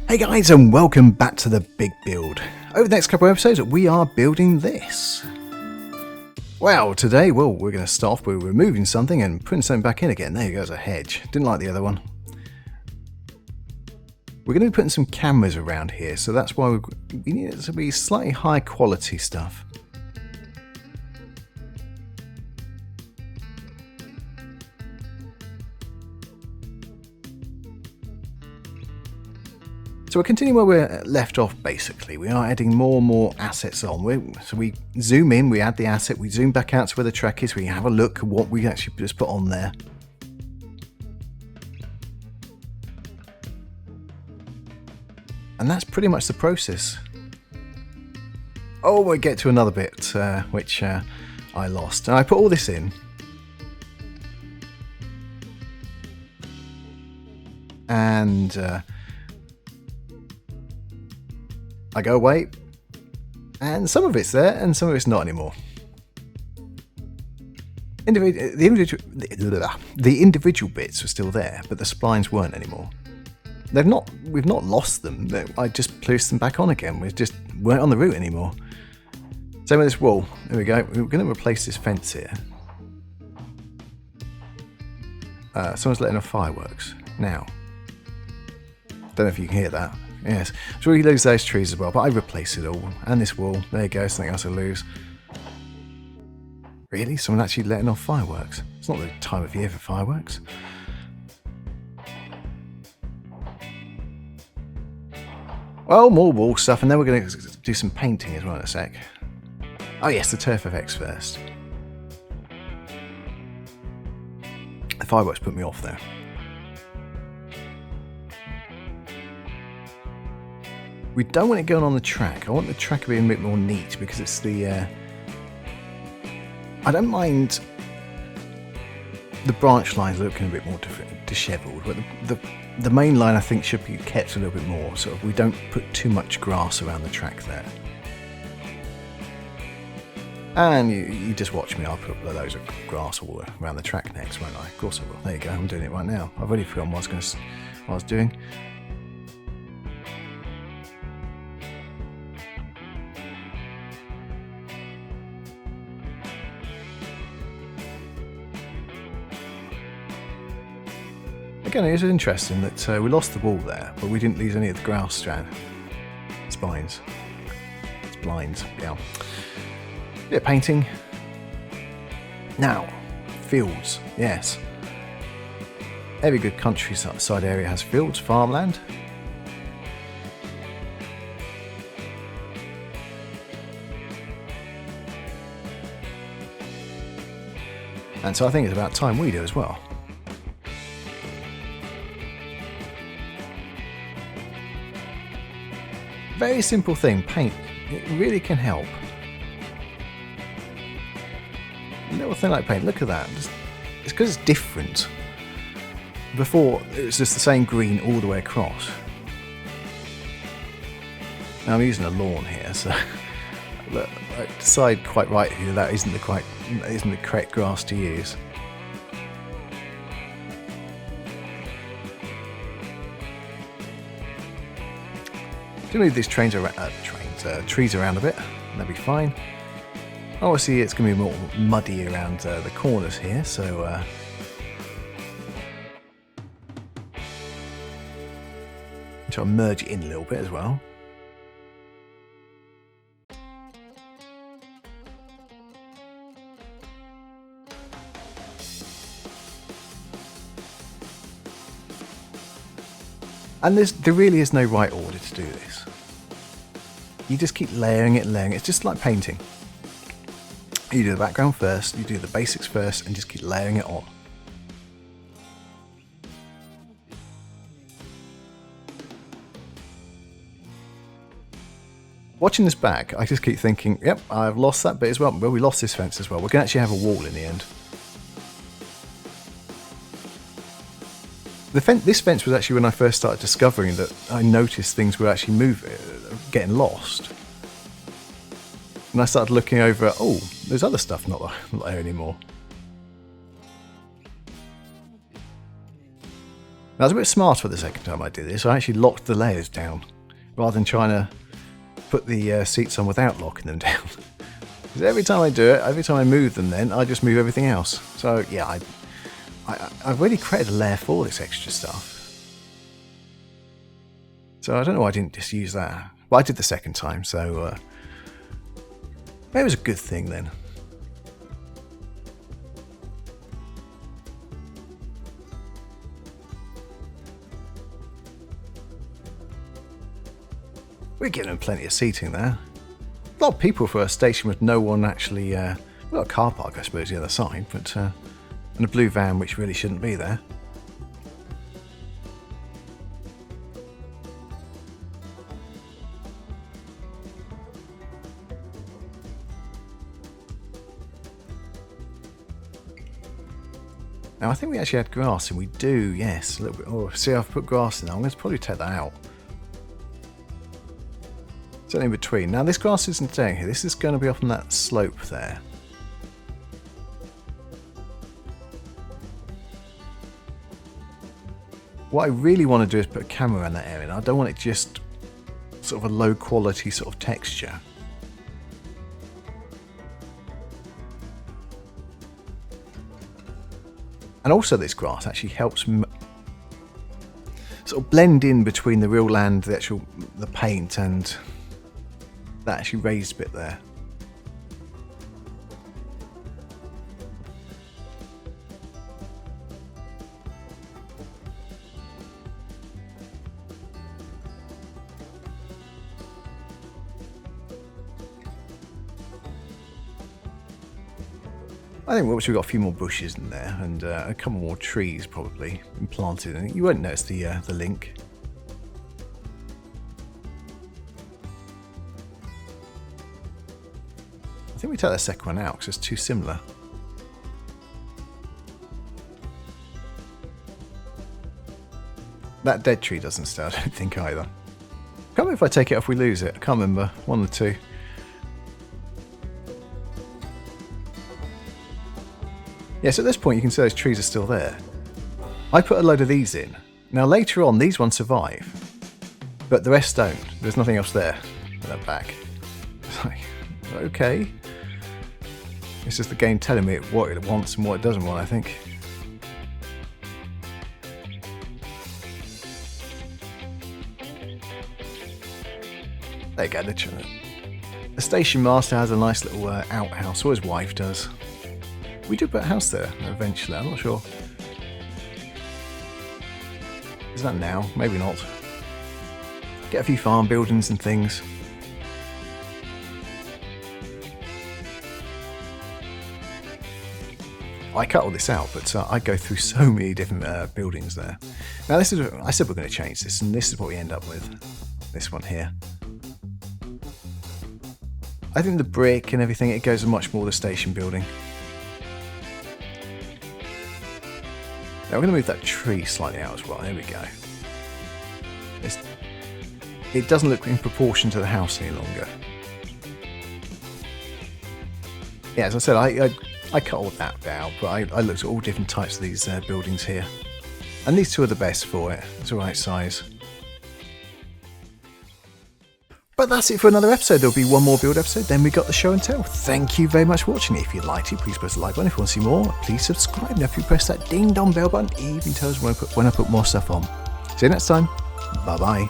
Hey guys, and welcome back to the big build. Over the next couple of episodes we are building this. Well, today, we're going to start off with removing something and putting something back in again. There goes a hedge. Didn't like the other one. We're going to be putting some cameras around here, so that's why we need it to be slightly high quality stuff. So we're continuing where we're left off, basically. We are adding more and more assets on. So we zoom in, we add the asset, we zoom back out to where the track is, we have a look at what we actually just put on there. And that's pretty much the process. Oh, we get to another bit, which I lost. And I put all this in. And I go away, and some of it's there, and some of it's not anymore. The individual bits are still there, but the splines weren't anymore. We've not lost them. I just placed them back on again. We just weren't on the route anymore. Same with this wall. There we go. We're going to replace this fence here. Someone's letting off fireworks now. Don't know if you can hear that. Yes, so we lose those trees as well, but I replace it all. And this wall, there you go, something else I lose. Really? Someone actually letting off fireworks? It's not the time of year for fireworks. Well, more wall stuff, and then we're going to do some painting as well in a sec. Oh yes, the turf effects first. The fireworks put me off there. We don't want it going on the track. I want the track to be a bit more neat because it's the... I don't mind the branch lines looking a bit more dishevelled, but the main line I think should be kept a little bit more, so we don't put too much grass around the track there. And you just watch me, I'll put loads of grass all around the track next, won't I? Of course I will. There you go, I'm doing it right now. I've already forgotten what I was doing. Again, it is interesting that we lost the wall there, but we didn't lose any of the grass spines. Splines, yeah. Bit of painting. Now, fields, yes. Every good countryside area has fields, farmland. And so I think it's about time we do as well. Very simple thing, paint. It really can help. A little thing like paint, look at that. It's because it's different. Before, it was just the same green all the way across. Now I'm using a lawn here, so I decide quite right here that isn't the correct grass to use. To move these trees around a bit, and that'll be fine. Obviously, it's going to be more muddy around the corners here, so try to merge it in a little bit as well. And there really is no right order to do this. You just keep layering it. It's just like painting. You do the background first, you do the basics first, and just keep layering it on. Watching this back, I just keep thinking, yep, I've lost that bit as well. Well, we lost this fence as well. We're going to actually have a wall in the end. This fence was actually when I first started discovering that I noticed things were actually getting lost. And I started looking over, oh, there's other stuff not there anymore. I was a bit smarter the second time I did this. I actually locked the layers down rather than trying to put the seats on without locking them down. Because every time I do it, every time I move them then, I just move everything else. So yeah, I've really created a layer for this extra stuff. So I don't know why I didn't just use that. Well, I did the second time, so maybe it was a good thing then. We're giving them plenty of seating there. A lot of people for a station with no one actually, well, a car park I suppose the other side, but and a blue van which really shouldn't be there. Now I think we actually had grass, and we do, yes, a little bit. Oh, see, I've put grass in there. I'm going to probably take that out. Certainly in between. Now this grass isn't down here. This is going to be up on that slope there. What I really want to do is put a camera in that area. And I don't want it just sort of a low quality sort of texture. And also this grass actually helps sort of blend in between the real land, the paint, and that actually raised bit there. I think we've got a few more bushes in there, and a couple more trees probably planted, and you won't notice the link. I think we take the second one out because it's too similar. That dead tree doesn't stay, I don't think either. Can't remember if I take it off we lose it. I can't remember. One or two. Yeah, so at this point you can see those trees are still there. I put a load of these in. Now later on these ones survive, but the rest don't. There's nothing else there. They're back. It's like, okay. It's just the game telling me what it wants and what it doesn't want, I think. There you go, the station master has a nice little outhouse, or his wife does. We do put a house there eventually, I'm not sure. Is that now? Maybe not. Get a few farm buildings and things. I cut all this out, but I go through so many different buildings there. Now this is, I said we're going to change this, and this is what we end up with. This one here. I think the brick and everything, it goes much more the station building. Now we're going to move that tree slightly out as well. There we go. It doesn't look in proportion to the house any longer. Yeah, as I said, I cut all that out, but I looked at all different types of these buildings here. And these two are the best for it. It's the right size. But that's it for another episode. There'll be one more build episode, then we got the show and tell. Thank you very much for watching. If you liked it, please press the like button. If you want to see more, please subscribe. And if you press that ding dong bell button, it even tells when I put more stuff on. See you next time. Bye bye.